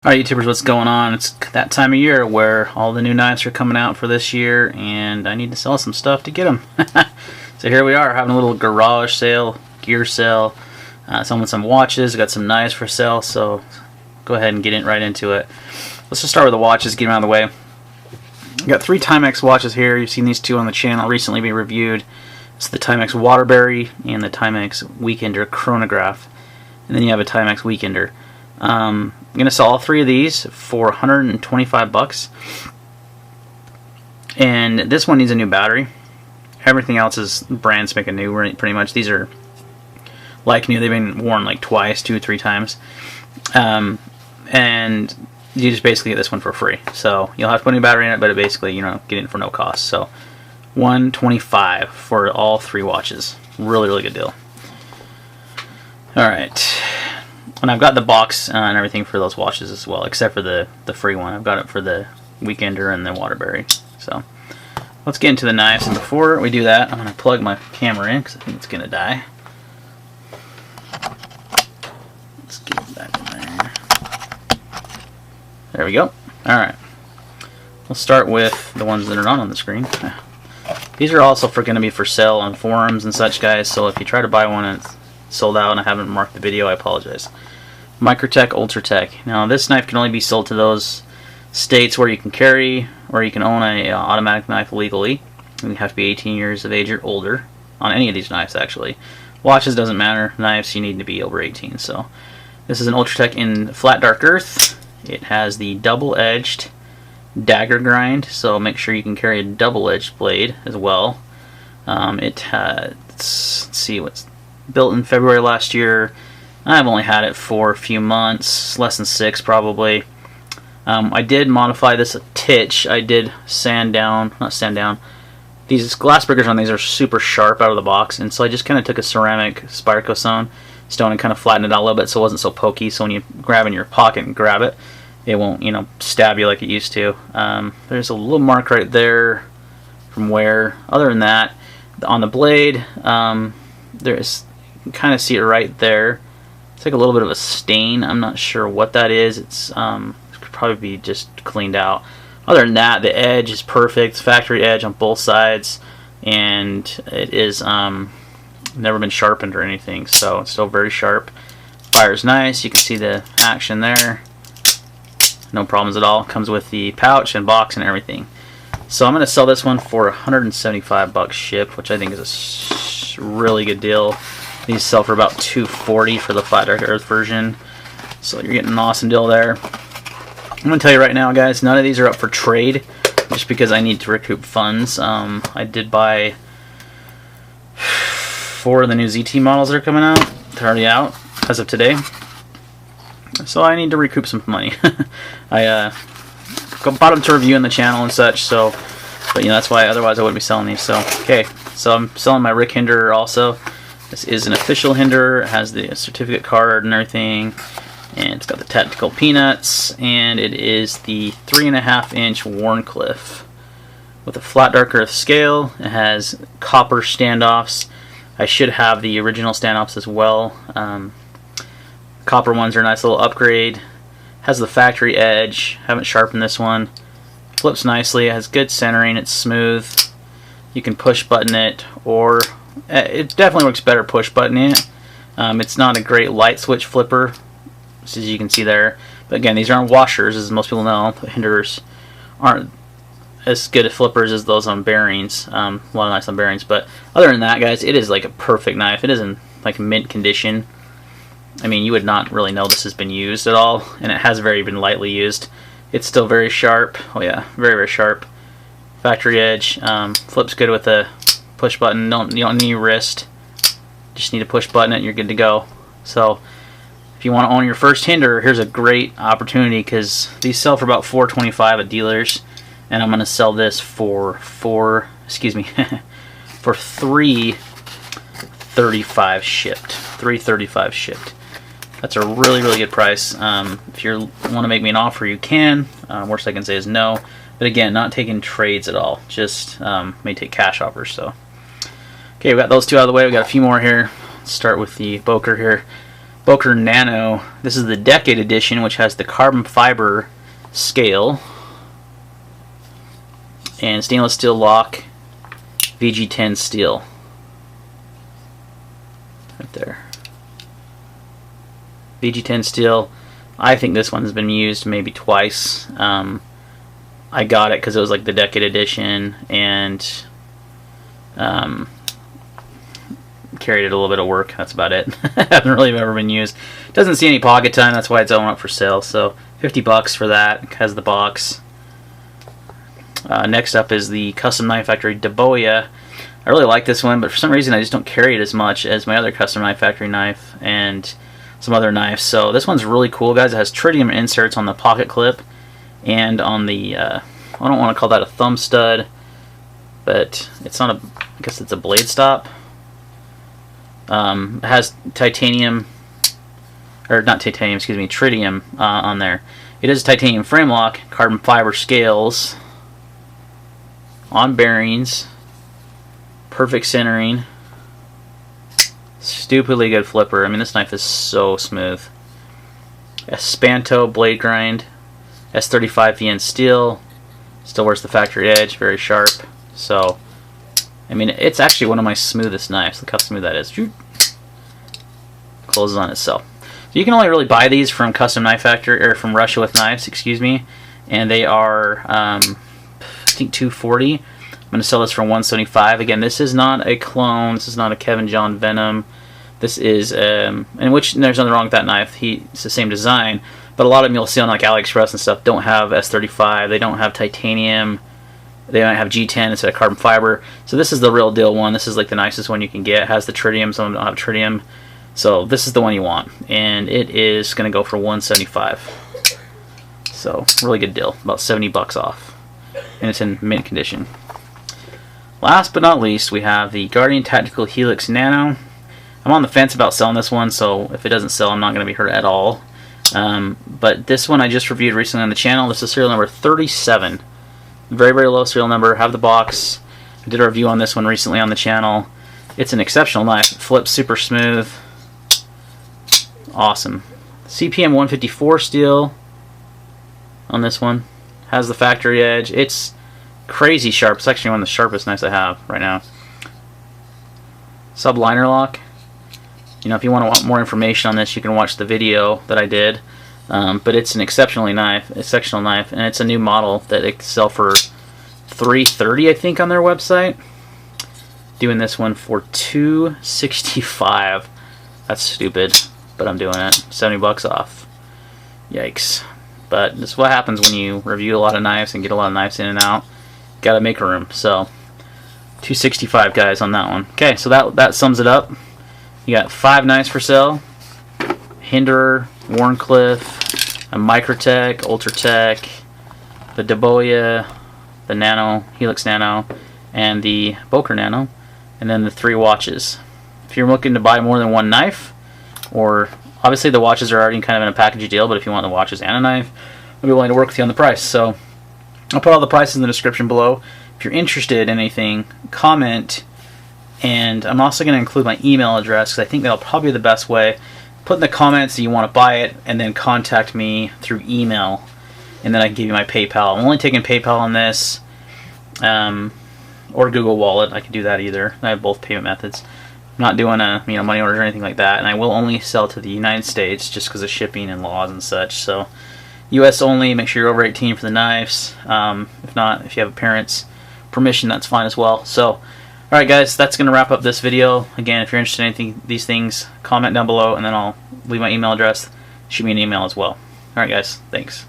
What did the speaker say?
Alright YouTubers, what's going on? It's that time of year where all the new knives are coming out for this year and I need to sell some stuff to get them. So here we are having a little garage sale, gear sale, selling some watches, got some knives for sale, so go ahead and get right into it. Let's just start with the watches, get them out of the way. I've got 3 Timex watches here. You've seen these 2 on the channel recently be reviewed. It's the Timex Waterbury and the Timex Weekender Chronograph. And then you have a Timex Weekender. I'm going to sell all 3 of these for 125 bucks. And this one needs a new battery. Everything else is brand spanking new, pretty much. These are like new. They've been worn like twice, 2-3 times. And you just basically get this one for free. So you'll have to put a new battery in it, but it basically, you know, get it for no cost. So 125 for all 3 watches. Really, really good deal. Alright. And I've got the box and everything for those watches as well, except for the free one. I've got it for the Weekender and the Waterbury. So let's get into the knives. And before we do that, I'm going to plug my camera in because I think it's going to die. Let's get it back in there. There we go. Alright. We'll start with the ones that are not on the screen. These are also going to be for sale on forums and such, guys. So if you try to buy one and it's sold out and I haven't marked the video, I apologize. Microtech Ultratech. Now this knife can only be sold to those states where you can carry or you can own a automatic knife legally. You have to be 18 years of age or older on any of these knives actually. Watches doesn't matter. Knives you need to be over 18. So this is an Ultratech in flat dark earth. It has the double-edged dagger grind, so make sure you can carry a double-edged blade as well. Let's see, what's built in February last year. I've only had it for a few months, less than 6 probably. I did modify this a titch. I did not sand down. These glass breakers on these are super sharp out of the box, and so I just kind of took a ceramic Spyderco stone and kind of flattened it out a little bit so it wasn't so pokey, so when you grab in your pocket and grab it, it won't, you know, stab you like it used to. There's a little mark right there from wear. Other than that, on the blade, there's, you can kind of see it right there. It's like a little bit of a stain. I'm not sure what that is. It could probably be just cleaned out. Other than that, the edge is perfect. Factory edge on both sides, and it is never been sharpened or anything, so it's still very sharp. Fire's nice. You can see the action there. No problems at all. Comes with the pouch and box and everything. So I'm going to sell this one for 175 bucks shipped, which I think is a really good deal. These sell for about $240 for the flat dark earth version, so you're getting an awesome deal there. I'm going to tell you right now, guys, none of these are up for trade, just because I need to recoup funds. I did buy 4 of the new ZT models that are coming out. They're already out as of today, so I need to recoup some money. I bought them to review on the channel and such, so, but you know, that's why otherwise I wouldn't be selling these. So okay, so I'm selling my Rick Hinderer also. This is an official Hinderer. It has the certificate card and everything, and it's got the tactical peanuts, and it is the 3.5-inch Wharncliffe with a flat dark earth scale. It has copper standoffs. I should have the original standoffs as well. Copper ones are a nice little upgrade. Has the factory edge. Haven't sharpened this one. Flips nicely. It has good centering. It's smooth. You can push button it, or it definitely works better push buttoning it. It's not a great light switch flipper, as you can see there. But again, these aren't washers, as most people know. The Hinderers aren't as good at flippers as those on bearings. A lot of nice on bearings. But other than that, guys, it is like a perfect knife. It is in like mint condition. I mean, you would not really know this has been used at all, and it has been lightly used. It's still very sharp. Oh yeah, very, very sharp. Factory edge. Flips good with a push button. You don't need your wrist. Just need to push button it and you're good to go. So if you want to own your first Hinderer, here's a great opportunity, because these sell for about $425 at dealers, and I'm going to sell this for for $335 shipped. $335 shipped. That's a really, really good price. If you want to make me an offer, you can. Worst I can say is no. But again, not taking trades at all. Just may take cash offers. So, okay, we got those 2 out of the way. We got a few more here. Let's start with the Boker here. Boker Nano. This is the Decade Edition, which has the carbon fiber scale and stainless steel lock, VG10 steel. Right there. VG10 steel. I think this one's been used maybe twice. I got it because it was like the Decade Edition, and carried it a little bit of work. That's about it. Haven't really ever been used. Doesn't see any pocket time. That's why it's going up for sale. So $50 for that. It has the box. Next up is the Custom Knife Factory Dabioa. I really like this one, but for some reason I just don't carry it as much as my other Custom Knife Factory knife and some other knives. So this one's really cool, guys. It has tritium inserts on the pocket clip and on the I don't want to call that a thumb stud, but it's not a, I guess it's a blade stop. It has titanium, or not titanium, excuse me, tritium on there. It is titanium frame lock, carbon fiber scales on bearings, perfect centering, stupidly good flipper. I mean, this knife is so smooth. A Spanto blade grind, S35 VN steel, still wears the factory edge, very sharp. So, I mean, it's actually one of my smoothest knives. Look how smooth that is. Closes on itself. So you can only really buy these from Custom Knife Factory, or from Russia with Knives, excuse me, and they are I think $240. I'm going to sell this for $175. Again, this is not a clone. This is not a Kevin John Venom. This is, in which there's nothing wrong with that knife. It's the same design, but a lot of them you'll see on like AliExpress and stuff don't have S35. They don't have titanium. They might have G10 instead of carbon fiber. So this is the real deal one. This is like the nicest one you can get. It has the tritium. Some of them don't have tritium. So this is the one you want, and it is going to go for $175. So really good deal, about $70 off, and it's in mint condition. Last but not least, we have the Guardian Tactical Helix Nano. I'm on the fence about selling this one, so if it doesn't sell, I'm not going to be hurt at all. But this one I just reviewed recently on the channel. This is serial number 37. Very, very low serial number. Have the box. I did a review on this one recently on the channel. It's an exceptional knife. It flips super smooth. Awesome. CPM 154 steel on this one. Has the factory edge. It's crazy sharp. It's actually one of the sharpest knives I have right now. Subliner lock. You know, if you want more information on this, you can watch the video that I did. But it's an exceptional knife, and it's a new model that they sell for $330, I think, on their website. Doing this one for $265. That's stupid, but I'm doing it. $70 off. Yikes! But this is what happens when you review a lot of knives and get a lot of knives in and out. Got to make room. So $265, guys, on that one. Okay, so that sums it up. You got 5 knives for sale: Hinderer, Wharncliffe, a Microtech Ultratech, the Dabioa, the Nano, Helix Nano, and the Boker Nano, and then the 3 watches. If you're looking to buy more than one knife, or obviously the watches are already kind of in a package deal, but if you want the watches and a knife, I'll be willing to work with you on the price. So I'll put all the prices in the description below. If you're interested in anything, comment, and I'm also going to include my email address because I think that'll probably be the best way. Put in the comments that you want to buy it, and then contact me through email, and then I can give you my PayPal. I'm only taking PayPal on this, or Google Wallet. I can do that either. I have both payment methods. I'm not doing a money order or anything like that, and I will only sell to the United States just because of shipping and laws and such. So U.S. only. Make sure you're over 18 for the knives. If not, if you have a parent's permission, that's fine as well. So, alright guys, that's going to wrap up this video. Again, if you're interested in anything, these things, comment down below, and then I'll leave my email address. Shoot me an email as well. Alright guys, thanks.